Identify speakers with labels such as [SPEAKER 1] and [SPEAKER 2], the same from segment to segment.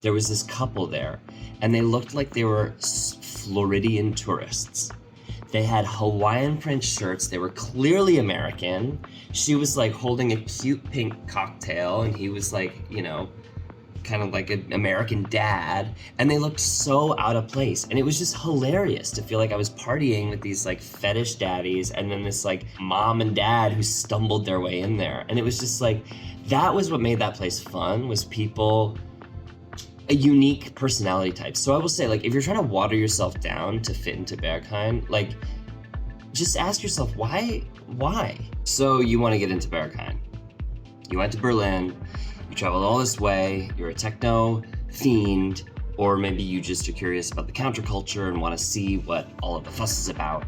[SPEAKER 1] there was this couple there, and they looked like they were Floridian tourists. They had Hawaiian print shirts. They were clearly American. She was like holding a cute pink cocktail, and he was like, you know, kind of like an American dad, and they looked so out of place. And it was just hilarious to feel like I was partying with these like fetish daddies, and then this like mom and dad who stumbled their way in there. And it was just like, that was what made that place fun, was people, a unique personality type. So I will say, like, if you're trying to water yourself down to fit into Berghain, like, just ask yourself, why? So you want to get into Berghain. You went to Berlin, you traveled all this way, you're a techno fiend, or maybe you just are curious about the counterculture and want to see what all of the fuss is about.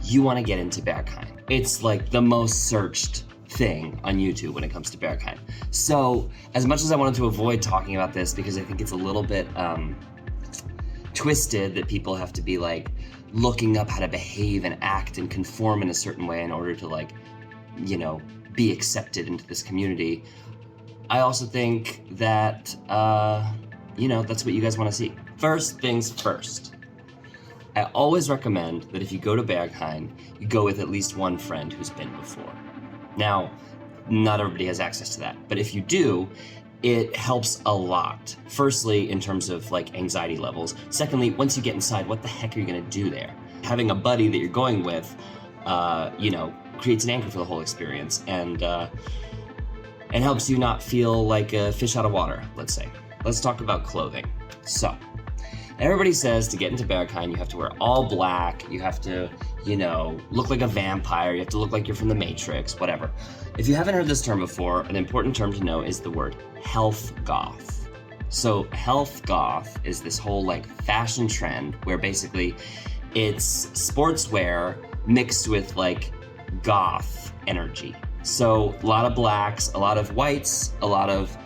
[SPEAKER 1] You want to get into Berghain. It's like the most searched thing on YouTube when it comes to Berghain. So as much as I wanted to avoid talking about this because I think it's a little bit twisted that people have to be like looking up how to behave and act and conform in a certain way in order to like, you know, be accepted into this community, I also think that, you know, that's what you guys want to see. First things first. I always recommend that if you go to Berghain, you go with at least one friend who's been before. Now, not everybody has access to that, but if you do, it helps a lot. Firstly, in terms of like anxiety levels. Secondly, once you get inside, what the heck are you gonna do there? Having a buddy that you're going with, you know, creates an anchor for the whole experience and helps you not feel like a fish out of water, let's say. Let's talk about clothing. So, everybody says to get into Berghain, you have to wear all black, you have to, you know, look like a vampire, you have to look like you're from the Matrix, whatever. If you haven't heard this term before, an important term to know is the word health goth. So health goth is this whole like fashion trend where basically it's sportswear mixed with like goth energy. So a lot of blacks, a lot of whites, a lot of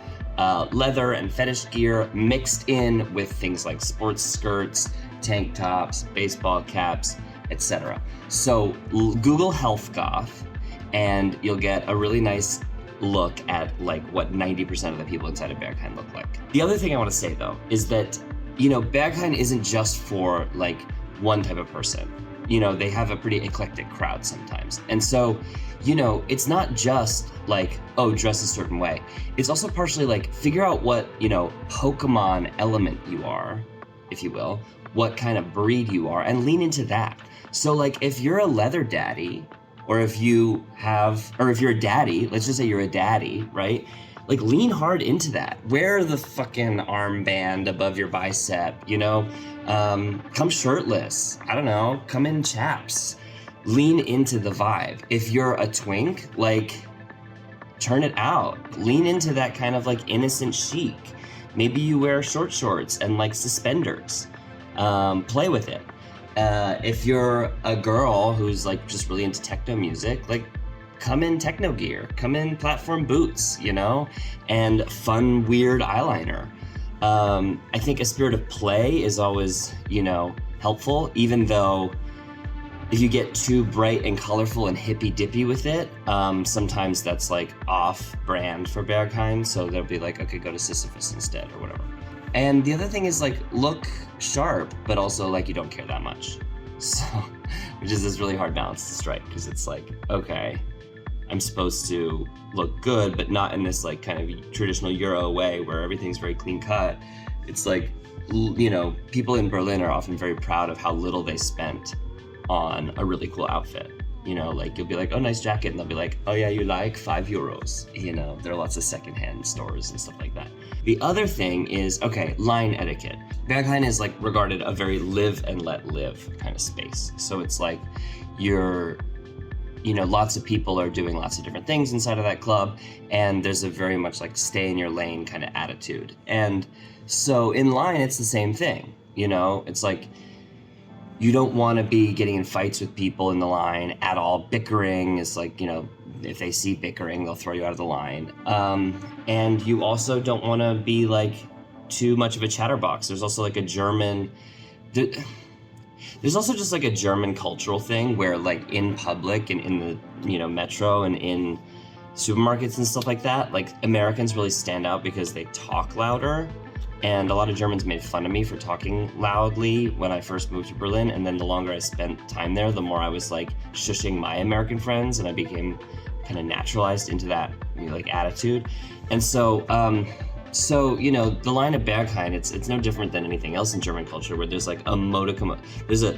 [SPEAKER 1] leather and fetish gear mixed in with things like sports skirts, tank tops, baseball caps, etc. So Google health goth and you'll get a really nice look at like what 90% of the people inside of Berghain look like. The other thing I want to say though is that, you know, Berghain isn't just for like one type of person. You know, they have a pretty eclectic crowd sometimes. And so, you know, it's not just like, oh, dress a certain way. It's also partially like figure out what, you know, Pokemon element you are, if you will, what kind of breed you are, and lean into that. So like if you're a leather daddy, or if you're a daddy, let's just say you're a daddy, right? Like lean hard into that. Wear the fucking armband above your bicep, you know? Come shirtless. I don't know, come in chaps. Lean into the vibe. If you're a twink, like turn it out. Lean into that kind of like innocent chic. Maybe you wear short shorts and like suspenders. Play with it. If you're a girl who's like just really into techno music, like come in techno gear, come in platform boots, you know, and fun, weird eyeliner. I think a spirit of play is always, you know, helpful, even though if you get too bright and colorful and hippy-dippy with it, sometimes that's like off-brand for Berghain, so they'll be like, okay, go to Sisyphus instead or whatever. And the other thing is like, look sharp, but also like you don't care that much. So, which is this really hard balance to strike, because it's like, okay, I'm supposed to look good, but not in this like kind of traditional Euro way where everything's very clean cut. It's like, you know, people in Berlin are often very proud of how little they spent on a really cool outfit. You know, like you'll be like, oh, nice jacket. And they'll be like, oh yeah, you like €5. You know, there are lots of secondhand stores and stuff like that. The other thing is, okay, line etiquette. Berghain is like regarded a very live and let live kind of space. So it's like you know, lots of people are doing lots of different things inside of that club. And there's a very much like stay in your lane kind of attitude. And so in line, it's the same thing. You know, it's like, you don't want to be getting in fights with people in the line at all. Bickering is like, you know, if they see bickering, they'll throw you out of the line. And you also don't want to be like too much of a chatterbox. There's also like a German, there's also just like a German cultural thing where like in public and in the, you know, metro and in supermarkets and stuff like that, like Americans really stand out because they talk louder. And a lot of Germans made fun of me for talking loudly when I first moved to Berlin. And then the longer I spent time there, the more I was like shushing my American friends, and I became kind of naturalized into that, you know, like attitude. And so, you know, the line of Berghain, it's no different than anything else in German culture, where there's like a modicum, there's a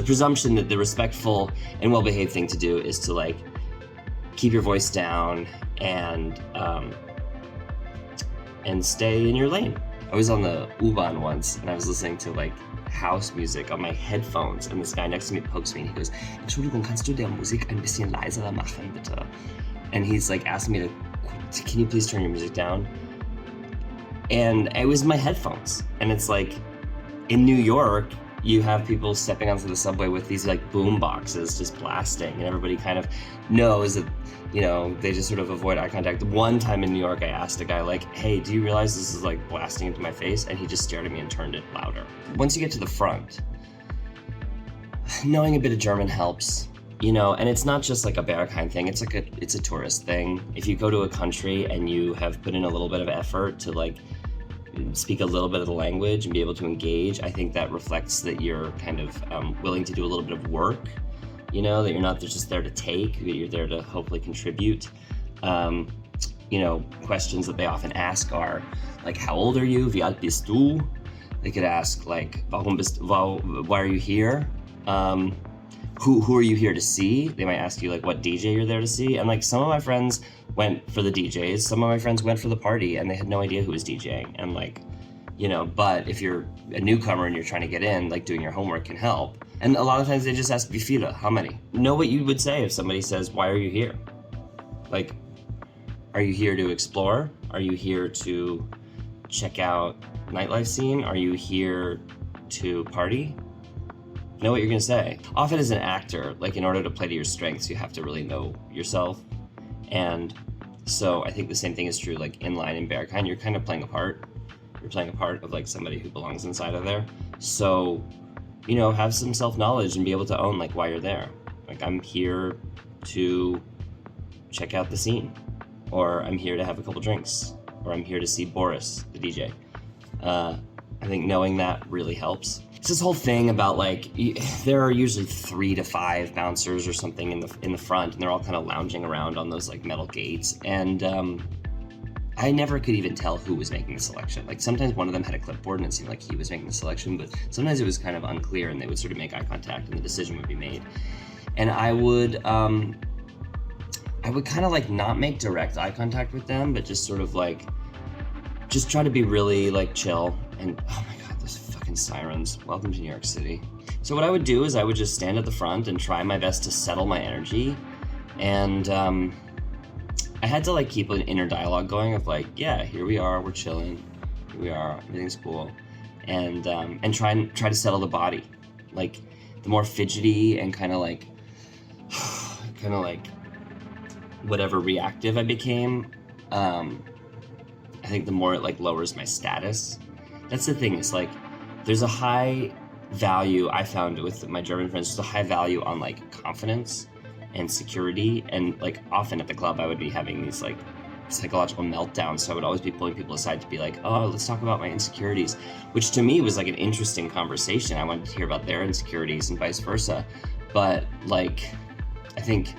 [SPEAKER 1] presumption that the respectful and well-behaved thing to do is to like keep your voice down and stay in your lane. I was on the U-Bahn once and I was listening to like house music on my headphones, and this guy next to me pokes me and he goes, "Entschuldigung, kannst du der Musik ein bisschen leiser machen, bitte?" And he's like asking me can you please turn your music down? And it was my headphones. And it's like, in New York, you have people stepping onto the subway with these like boom boxes just blasting, and everybody kind of knows that, you know, they just sort of avoid eye contact. One time in New York, I asked a guy like, "Hey, do you realize this is like blasting into my face?" And he just stared at me and turned it louder. Once you get to the front, knowing a bit of German helps, you know, and it's not just like a Berghain thing, it's a tourist thing. If you go to a country and you have put in a little bit of effort to like speak a little bit of the language and be able to engage, I think that reflects that you're kind of willing to do a little bit of work, you know, that you're not just there to take, that you're there to hopefully contribute. You know, questions that they often ask are like, "How old are you? Wie alt bist du?" They could ask like, why are you here? Who are you here to see? They might ask you like what DJ you're there to see. And like some of my friends went for the DJs, some of my friends went for the party, and they had no idea who was DJing. And like, you know, but if you're a newcomer and you're trying to get in, like doing your homework can help. And a lot of times they just ask, "Wie viele?" How many? Know what you would say if somebody says, "Why are you here?" Like, are you here to explore? Are you here to check out nightlife scene? Are you here to party? Know what you're gonna say. Often as an actor, like in order to play to your strengths, you have to really know yourself. And so I think the same thing is true like inline in Berghain. You're kind of playing a part. You're playing a part of like somebody who belongs inside of there. So, you know, have some self-knowledge and be able to own like why you're there. Like, I'm here to check out the scene, or I'm here to have a couple drinks, or I'm here to see Boris, the DJ. I think knowing that really helps. It's this whole thing about like, there are usually 3 to 5 bouncers or something in the front, and they're all kind of lounging around on those like metal gates. And I never could even tell who was making the selection. Like sometimes one of them had a clipboard and it seemed like he was making the selection, but sometimes it was kind of unclear, and they would sort of make eye contact and the decision would be made. And I would kind of like not make direct eye contact with them, but just sort of like, just try to be really like chill. And oh my God, those fucking sirens. Welcome to New York City. So what I would do is I would just stand at the front and try my best to settle my energy. And I had to like keep an inner dialogue going of like, yeah, here we are, we're chilling. Here we are, everything's cool. And try to settle the body. Like the more fidgety and kind of like whatever reactive I became, I think the more it like lowers my status. That's the thing, it's like there's a high value I found with my German friends, there's a high value on like confidence and security. And like often at the club I would be having these like psychological meltdowns, so I would always be pulling people aside to be like, "Oh, let's talk about my insecurities," which to me was like an interesting conversation. I wanted to hear about their insecurities and vice versa. But like, I think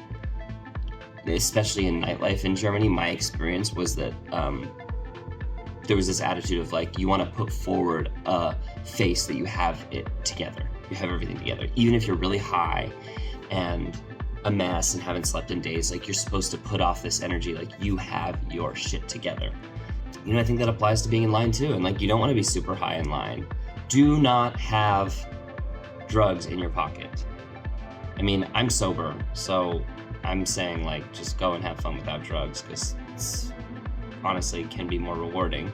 [SPEAKER 1] especially in nightlife in Germany, my experience was that there was this attitude of like, you want to put forward a face that you have it together. You have everything together. Even if you're really high and a mess and haven't slept in days, like you're supposed to put off this energy like you have your shit together. You know, I think that applies to being in line too. And like, you don't want to be super high in line. Do not have drugs in your pocket. I mean, I'm sober, so I'm saying like, just go and have fun without drugs, because it's honestly can be more rewarding.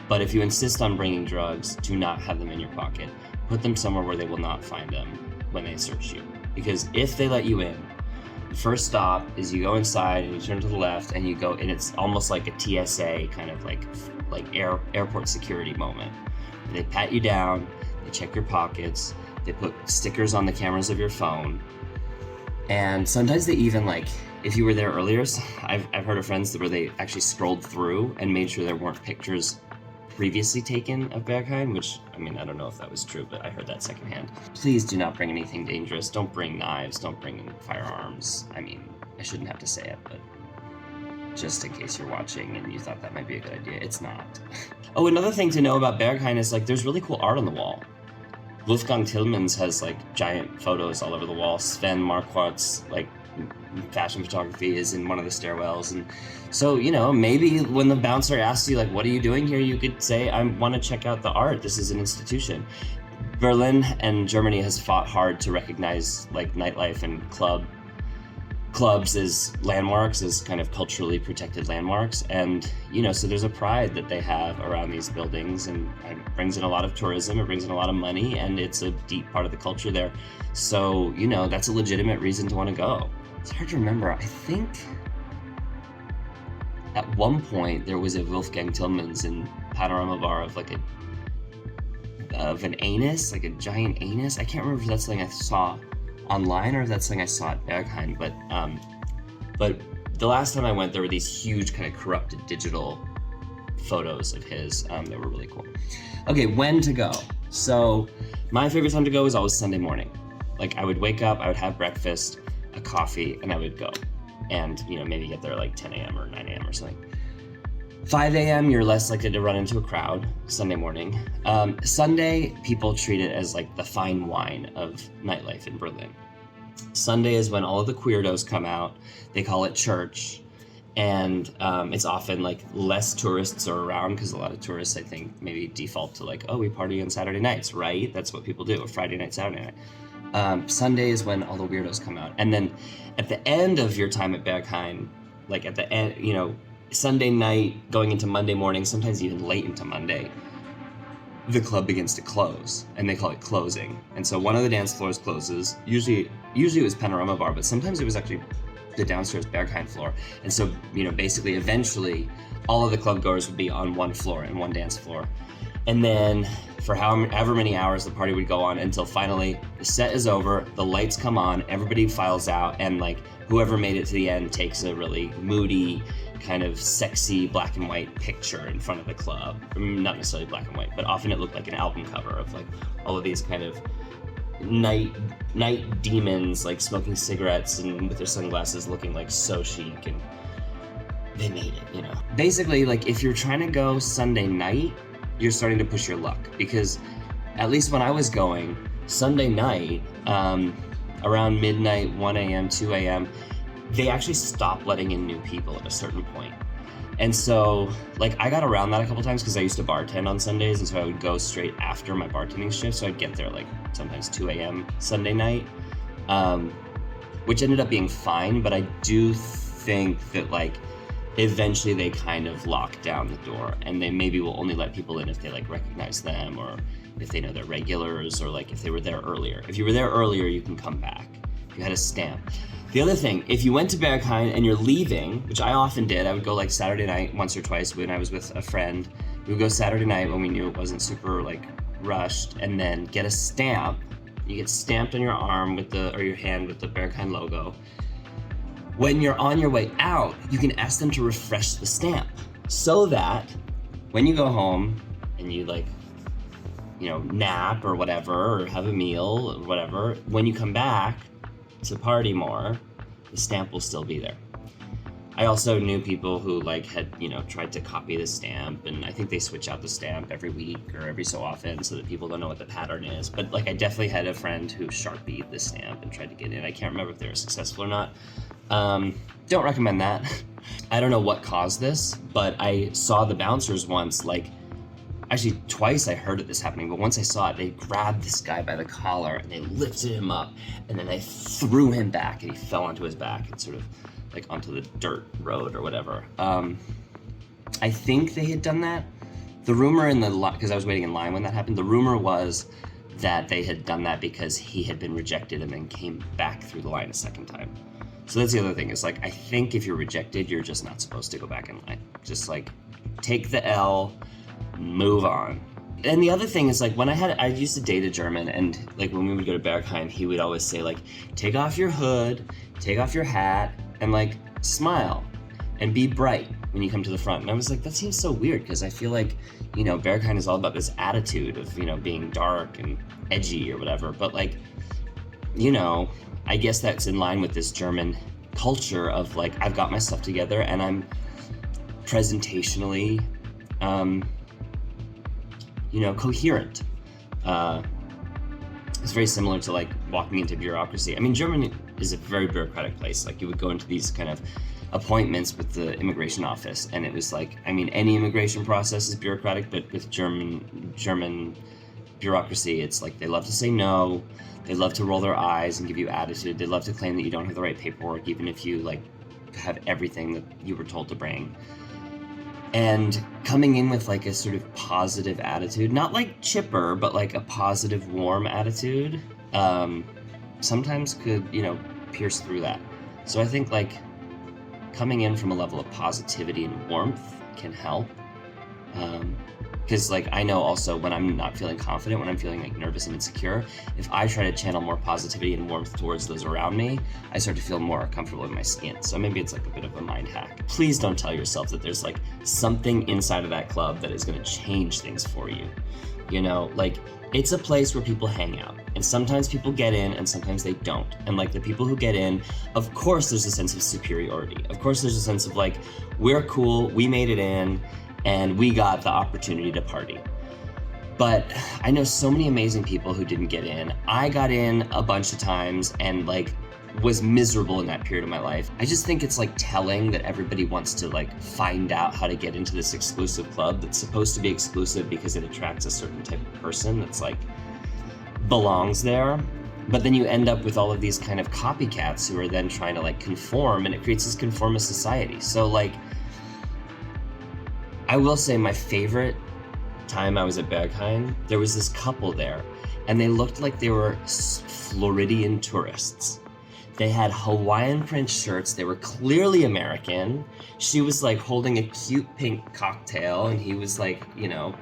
[SPEAKER 1] But if you insist on bringing drugs, do not have them in your pocket. Put them somewhere where they will not find them when they search you. Because if they let you in, the first stop is you go inside and you turn to the left and you go, and it's almost like a TSA kind of like airport security moment. They pat you down, they check your pockets, they put stickers on the cameras of your phone, And sometimes they even like, if you were there earlier, I've heard of friends where they actually scrolled through and made sure there weren't pictures previously taken of Berghain, which, I mean, I don't know if that was true, but I heard that secondhand. Please do not bring anything dangerous. Don't bring knives, don't bring firearms. I mean, I shouldn't have to say it, but just in case you're watching and you thought that might be a good idea, it's not. Oh, another thing to know about Berghain is like, there's really cool art on the wall. Wolfgang Tillmans has like giant photos all over the wall. Sven Marquardt's like fashion photography is in one of the stairwells. And so, you know, maybe when the bouncer asks you like, what are you doing here? You could say, I want to check out the art. This is an institution. Berlin and Germany has fought hard to recognize like nightlife and clubs as landmarks, as kind of culturally protected landmarks. And, you know, so there's a pride that they have around these buildings, and it brings in a lot of tourism, it brings in a lot of money, and it's a deep part of the culture there. So, you know, that's a legitimate reason to want to go. It's hard to remember. I think at one point there was a Wolfgang Tillmans in Panorama Bar of like an anus, like a giant anus. I can't remember if that's something I saw online or if that's something I saw at Berghain, but the last time I went, there were these huge kind of corrupted digital photos of his that were really cool. Okay, when to go? So my favorite time to go is always Sunday morning. Like, I would wake up, I would have breakfast, a coffee, and I would go. And, you know, maybe get there like 10 a.m. or 9 a.m. or something. 5 a.m., you're less likely to run into a crowd Sunday morning. Sunday, people treat it as like the fine wine of nightlife in Berlin. Sunday is when all of the queerdos come out. They call it church. And it's often like less tourists are around, because a lot of tourists, I think, maybe default to like, oh, we party on Saturday nights, right? That's what people do, a Friday night, Saturday night. Sunday is when all the weirdos come out. And then at the end of your time at Berghain, like at the end, you know, Sunday night going into Monday morning, sometimes even late into Monday, the club begins to close, and they call it closing. And so one of the dance floors closes. Usually it was Panorama Bar, but sometimes it was actually the downstairs Berghain floor. And so, you know, basically eventually all of the club goers would be on one floor and one dance floor. And then for however many hours the party would go on until finally the set is over, the lights come on, everybody files out, and like whoever made it to the end takes a really moody, kind of sexy black and white picture in front of the club. Not necessarily black and white, but often it looked like an album cover of like all of these kind of night demons, like smoking cigarettes and with their sunglasses, looking like so chic, and they made it, you know. Basically, like if you're trying to go Sunday night, you're starting to push your luck, because at least when I was going Sunday night, around midnight, 1 a.m., 2 a.m., they actually stopped letting in new people at a certain point. And so, like, I got around that a couple times because I used to bartend on Sundays, and so I would go straight after my bartending shift, so I'd get there like sometimes 2 a.m. Sunday night, which ended up being fine, but I do think that, like, eventually they kind of lock down the door, and they maybe will only let people in if they, like, recognize them, or if they know they're regulars, or, like, if they were there earlier. If you were there earlier, you can come back. If you had a stamp. The other thing, if you went to Berghain and you're leaving, which I often did, I would go like Saturday night once or twice when I was with a friend. We would go Saturday night when we knew it wasn't super like rushed, and then get a stamp. You get stamped on your arm with or your hand with the Berghain logo. When you're on your way out, you can ask them to refresh the stamp, so that when you go home and you like, you know, nap or whatever, or have a meal or whatever, when you come back to party more, the stamp will still be there. I also knew people who like had, you know, tried to copy the stamp, and I think they switch out the stamp every week or every so often so that people don't know what the pattern is. But like, I definitely had a friend who Sharpied the stamp and tried to get in. I can't remember if they were successful or not. Don't recommend that. I don't know what caused this, but I saw the bouncers once, like, actually twice I heard of this happening, but once I saw it, they grabbed this guy by the collar and they lifted him up, and then they threw him back, and he fell onto his back and sort of like onto the dirt road or whatever. I think they had done that. The rumor because I was waiting in line when that happened, the rumor was that they had done that because he had been rejected and then came back through the line a second time. So that's the other thing, is like, I think if you're rejected, you're just not supposed to go back in line. Just like take the L, move on. and the other thing is like when I used to date a German, and like when we would go to Berghain, he would always say like, take off your hood, take off your hat, and like smile and be bright when you come to the front. And I was like, that seems so weird, because I feel like, you know, Berghain is all about this attitude of, you know, being dark and edgy or whatever. But like, you know, I guess that's in line with this German culture of like, I've got my stuff together and I'm presentationally, you know, coherent. It's very similar to like walking into bureaucracy. I mean, Germany is a very bureaucratic place. Like you would go into these kind of appointments with the immigration office, and it was like, I mean, any immigration process is bureaucratic, but with German bureaucracy, it's like they love to say no, they love to roll their eyes and give you attitude, they love to claim that you don't have the right paperwork, even if you like have everything that you were told to bring. And coming in with like a sort of positive attitude, not like chipper, but like a positive, warm attitude, sometimes could, you know, pierce through that. So I think like coming in from a level of positivity and warmth can help. Because like I know also when I'm not feeling confident, when I'm feeling like nervous and insecure, if I try to channel more positivity and warmth towards those around me, I start to feel more comfortable in my skin. So maybe it's like a bit of a mind hack. Please don't tell yourself that there's like something inside of that club that is going to change things for you. You know, like it's a place where people hang out, and sometimes people get in and sometimes they don't. And like the people who get in, of course there's a sense of superiority. Of course there's a sense of like, we're cool, we made it in, and we got the opportunity to party. But I know so many amazing people who didn't get in. I got in a bunch of times and like was miserable in that period of my life. I just think it's like telling that everybody wants to like find out how to get into this exclusive club that's supposed to be exclusive because it attracts a certain type of person that's like belongs there. But then you end up with all of these kind of copycats who are then trying to like conform, and it creates this conformist society. So like, I will say my favorite time I was at Berghain, there was this couple there, and they looked like they were Floridian tourists. They had Hawaiian print shirts, they were clearly American. She was like holding a cute pink cocktail, and he was like, you know,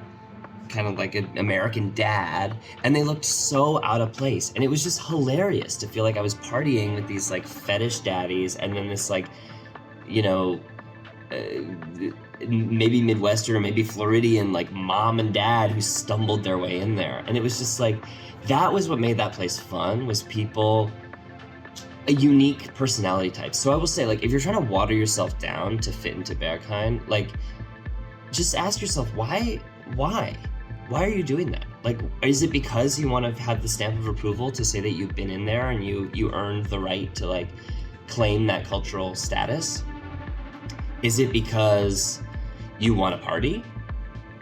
[SPEAKER 1] kind of like an American dad, and they looked so out of place. And it was just hilarious to feel like I was partying with these like fetish daddies, and then this like, you know, maybe Midwestern or maybe Floridian like mom and dad who stumbled their way in there. And it was just like, that was what made that place fun, was people, a unique personality type. So I will say, like, if you're trying to water yourself down to fit into Berghain, like, just ask yourself, why are you doing that? Like, is it because you want to have the stamp of approval to say that you've been in there and you earned the right to like claim that cultural status? Is it because you want to party?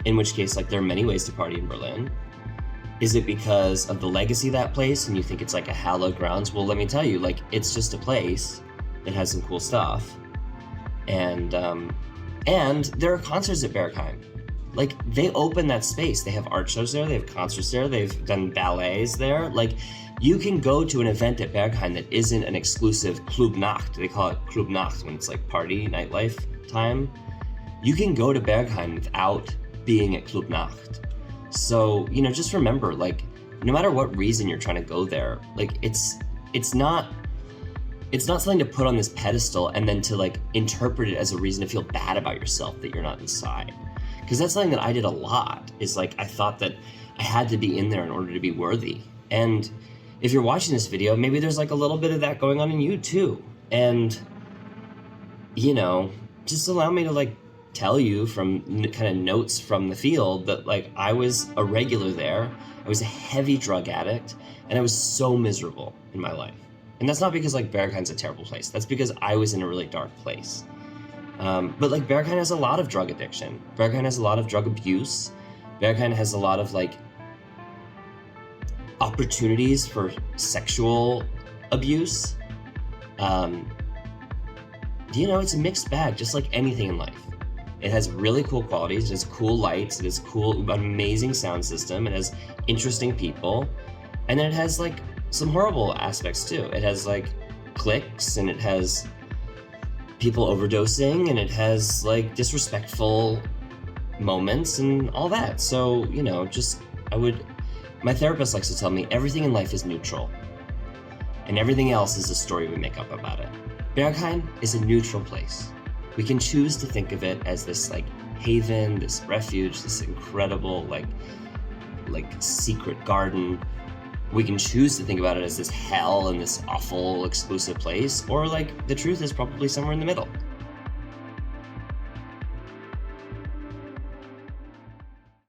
[SPEAKER 1] In which case, like, there are many ways to party in Berlin. Is it because of the legacy of that place and you think it's like a hallowed grounds? Well, let me tell you, like, it's just a place that has some cool stuff. And there are concerts at Berghain. Like, they open that space. They have art shows there, they have concerts there, they've done ballets there. Like, you can go to an event at Berghain that isn't an exclusive Clubnacht. They call it Clubnacht when it's like party, nightlife time. You can go to Berghain without being at Clubnacht. So, you know, just remember, like, no matter what reason you're trying to go there, like, it's not something to put on this pedestal and then to like interpret it as a reason to feel bad about yourself that you're not inside. Because that's something that I did a lot, is like, I thought that I had to be in there in order to be worthy. And if you're watching this video, maybe there's like a little bit of that going on in you too. And, you know, just allow me to like tell you from kind of notes from the field that like I was a regular there, I was a heavy drug addict, and I was so miserable in my life. And that's not because like Berghain's a terrible place, that's because I was in a really dark place. But like Berghain has a lot of drug addiction. Berghain has a lot of drug abuse. Berghain has a lot of like opportunities for sexual abuse. You know, it's a mixed bag, just like anything in life. It has really cool qualities, it has cool lights, it has cool, amazing sound system, it has interesting people, and then it has like some horrible aspects too. It has like cliques, and it has people overdosing, and it has like disrespectful moments and all that. So, my therapist likes to tell me everything in life is neutral, and everything else is a story we make up about it. Berghain is a neutral place. We can choose to think of it as this like haven, this refuge, this incredible like secret garden. We can choose to think about it as this hell and this awful exclusive place, or like the truth is probably somewhere in the middle.